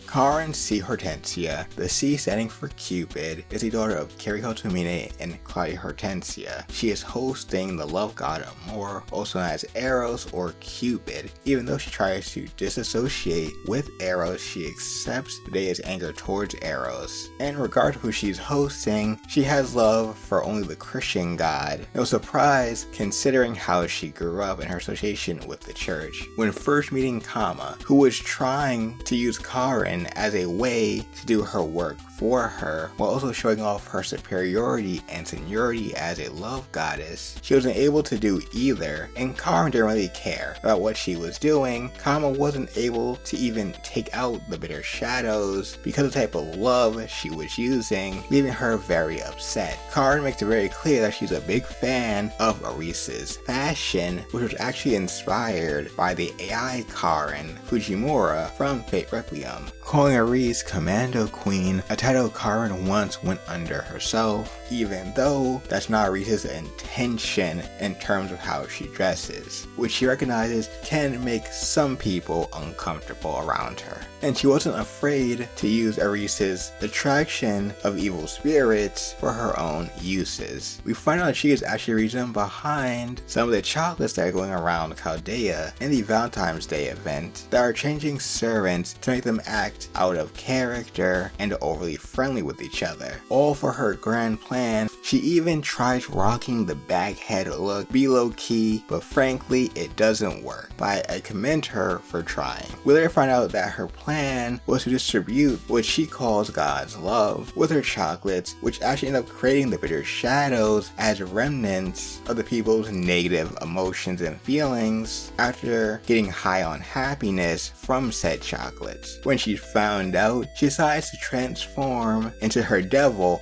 Karin C. Hortensia, the C standing for Cupid, is the daughter of Kiriko Tomine and Claudia Hortensia. She is hosting the love god Amor, also known as Eros or Cupid. Even though she tries to disassociate with Eros, she accepts Dea's anger towards Eros. In regard to who she's hosting, she has love for only the Christian god. No surprise, considering how she grew up and her association with the church. When first meeting Kama, who was trying to use Karin as a way to do her work for her, while also showing off her superiority and seniority as a love goddess, she wasn't able to do either, and Karin didn't really care about what she was doing. Kama wasn't able to even take out the bitter shadows because of the type of love she was using, leaving her very upset. Karin makes it very clear that she's a big fan of Arisa's fashion, which was actually inspired by the AI Karin Fujimura from Fate Requiem. Calling Aris Commando Queen, a title Karin once went under herself, even though that's not Arisa's intention in terms of how she dresses, which she recognizes can make some people uncomfortable around her. And she wasn't afraid to use Arisa's attraction of evil spirits for her own uses. We find out that she is actually the reason behind some of the chocolates that are going around Chaldea in the Valentine's Day event that are changing servants to make them act out of character and overly friendly with each other. All for her grand plan. She even tries rocking the baghead look, be low key, but frankly it doesn't work. But I commend her for trying. We later find out that her plan was to distribute what she calls God's love with her chocolates, which actually end up creating the bitter shadows as remnants of the people's negative emotions and feelings after getting high on happiness from said chocolates. When she's found out, she decides to transform into her devil,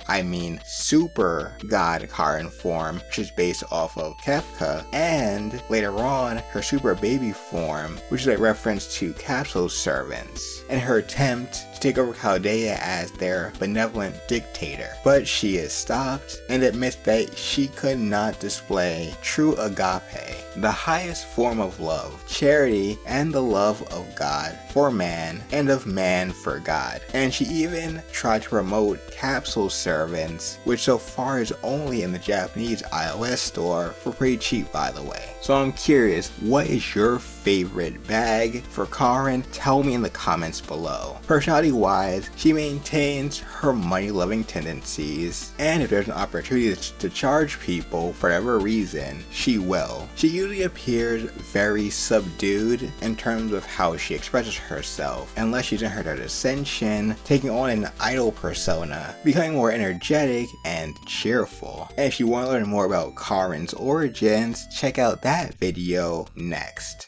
super god Karin form, which is based off of Kefka, and later on her super baby form, which is a reference to Capsule servants, in her attempt to take over Chaldea as their benevolent dictator. But she is stopped and admits that she could not display true agape, the highest form of love, charity, and the love of God for man and of man for God. And she even tried to promote Capsule servants, which so far is only in the Japanese iOS store for pretty cheap, by the way. So I'm curious, what is your favorite bag for Karin? Tell me in the comments below. Personality wise, she maintains her money loving tendencies, and if there's an opportunity to charge people for whatever reason, she will. She usually appears very subdued in terms of how she expresses herself, unless she's in her ascension, taking on an idol persona, becoming more energetic and cheerful. And if you want to learn more about Karin's origins, check out that video next.